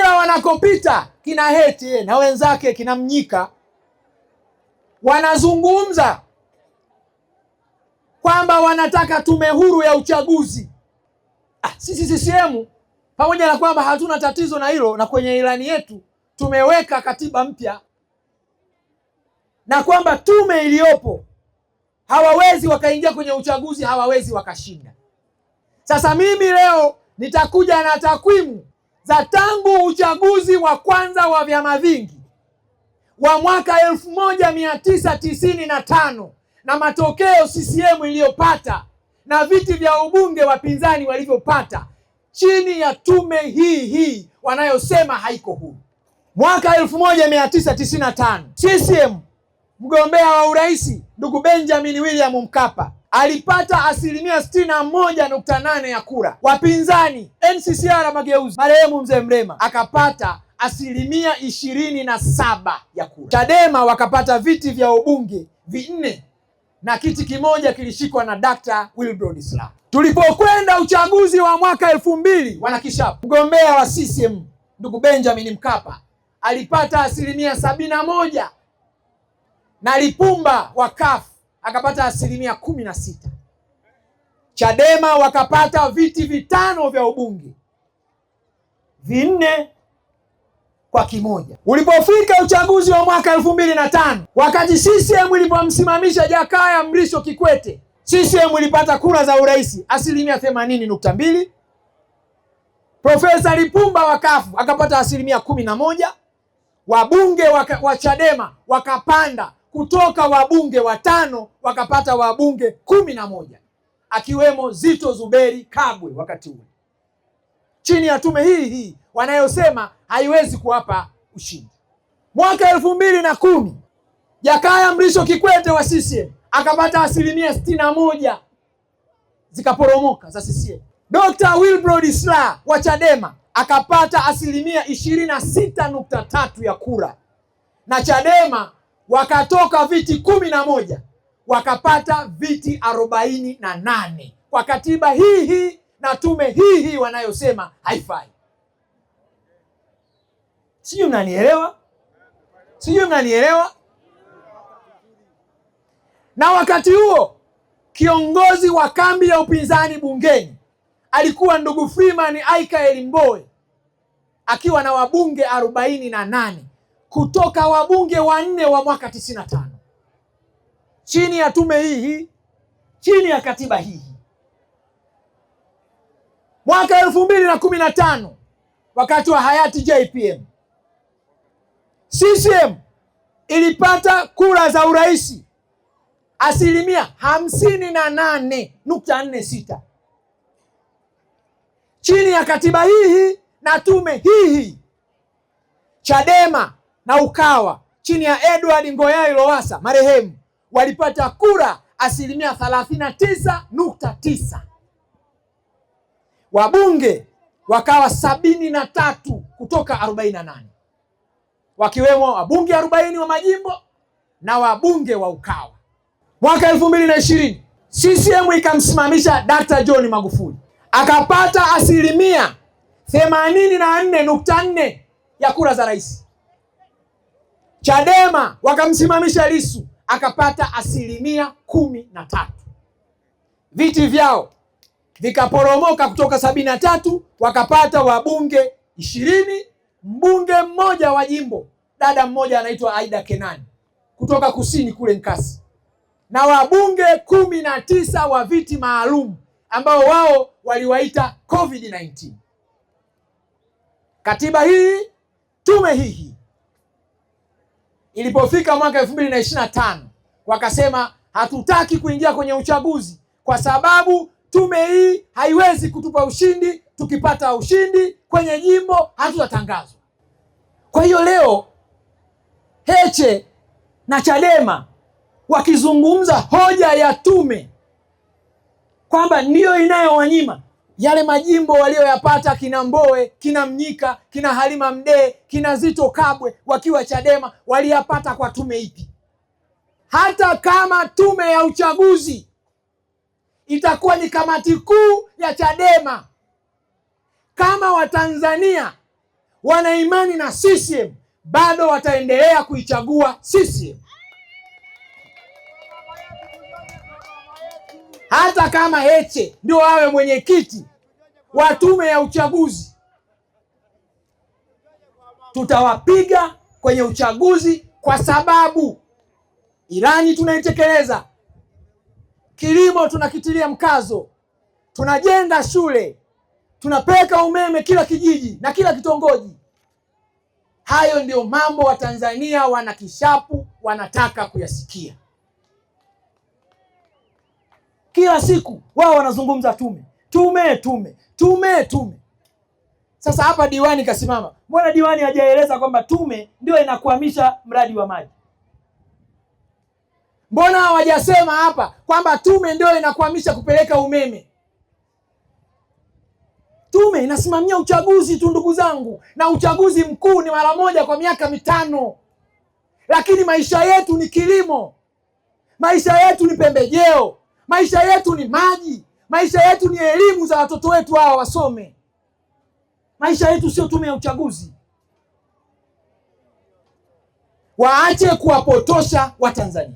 kila wanakopita kina Heche na wenzake kina Mnyika wanazungumza kwamba wanataka tume huru ya uchaguzi. Sisi CCM pamoja na kwamba hatuna tatizo na hilo, na kwenye ilani yetu tumeweka katiba mpya na kwamba tume iliyopo hawawezi wakaingia kwenye uchaguzi, hawawezi wakashinda. Sasa mimi leo nitakuja na takwimu za tangu uchaguzi wa kwanza wa vyama vingi wa mwaka 1995 na matokeo CCM iliyopata na viti vya ubunge wapinzani walivyopata chini ya tume hii wanayosema haiko huru. Mwaka 1995 CCM mgombea wa urais ndugu Benjamin William Mkapa alipata 61.8% ya kura. Wapinzani NCCR Mageuzi marehemu Mzee Mrema akapata 27% ya kura. Chadema wakapata viti vya ubunge 4 na kiti kimoja kilishikwa na Dr. Wilbrod Slaa. Tulipokwenda uchaguzi wa mwaka 2000 wanakishapu, mgombea wa CCM ndugu Benjamin Mkapa alipata 71% na Lipumba wa CUF akapata 16%. Chadema wakapata viti 5 vya ubunge 4 kwa kimoja. Ulipofika uchaguzi wa mwaka 2005 wakati CCM ilipomsimamisha Jakaya Mrisho Kikwete, CCM ilipata kura za urais 80.2%. Profesa Lipumba wa CUF akapata 11%. Wabunge wa Chadema wakapanda kutoka wabunge 5 wakapata wabunge 11, akiwemo Zito Zuberi Kabwe wakati ule, chini ya tume hii wanayosema haiwezi kuwapa ushindi. Mwaka 2010 Jakaya Mrisho Kikwete wa CCM akapata 61%, zikaporomoka za CCM. Dr. Wilbrod Slaa wa Chadema akapata 26.3% ya kura, na Chadema wakatoka viti 11 wakapata viti 48 kwa katiba hii na tume hii wanayosema haifai. Sijui mnanielewa? Na wakati huo kiongozi wa kambi ya upinzani bungeni alikuwa ndugu Freeman Aikael Mbowe akiwa na wabunge 48 kutoka wabunge 4 wa mwaka 95, chini ya tume hii, chini ya katiba hii. Mwaka 2015 wakati wa hayati JPM, CCM ilipata kura za urais 58.46 chini ya katiba hii na tume hii. Chadema na Ukawa chini ya Edward Ngoyai Lowassa marehemu walipata kura 39.9. Wabunge wakawa 73 kutoka 48, wakiwemo wabunge 40 wa majimbo na wabunge wa Ukawa. Mwaka 2020 CCM ikamsimamisha Dr. John Magufuli akapata 84.4% ya kura za rais. Chadema wakamsimamisha Lissu akapata 13%. Viti vyao vikaporomoka kutoka 73 wakapata wabunge 20, mbunge mmoja wa jimbo, dada mmoja anaitwa Aida Kenani kutoka kusini kule Nkasi, na wabunge 19 wa viti maalum ambao wao waliwaita COVID-19. Katiba hii, tume hii ilipofika mwaka 2025 wakasema hatutaki kuingia kwenye uchaguzi kwa sababu tume hii haiwezi kutupa ushindi, tukipata ushindi kwenye jimbo hatutatangazwa. Kwa hiyo leo Heche na Chadema wakizungumza hoja ya tume kwamba ndiyo inayowanyima yale majimbo walioyapata kina Mbowe, kina Mnyika, kina Halima Mdee, kina Zito Kabwe wakiwa Chadema, waliyapata kwa tume ipi? Hata kama tume ya uchaguzi itakuwa ni kamati kuu ya Chadema, kama Watanzania wana imani na CCM bado wataendelea kuichagua CCM. Hata kama Heche ndio awe mwenyekiti wa tume ya uchaguzi, tutawapiga kwenye uchaguzi, kwa sababu ilani tunaitekeleza, kilimo tunakitilia mkazo, tunajenga shule, tunapeleka umeme kila kijiji na kila kitongoji. Hayo ndio mambo Watanzania wana kishapu wanataka kuyasikia. Kila siku wao wanazungumza tume, tume, tume, tume, tume. Sasa hapa diwani kasimama, mbona diwani hajaeleza kwamba tume ndio inakwamisha mradi wa maji? Mbona hawajasema hapa kwamba tume ndio inakwamisha kupeleka umeme? Tume inasimamia uchaguzi tu ndugu zangu, na uchaguzi mkuu ni mara moja kwa miaka 5. Lakini maisha yetu ni kilimo, maisha yetu ni pembejeo, maisha yetu ni maji, maisha yetu ni elimu za watoto wetu hawa wasome. Maisha yetu sio tume ya uchaguzi. Waache kuwapotosha Watanzania.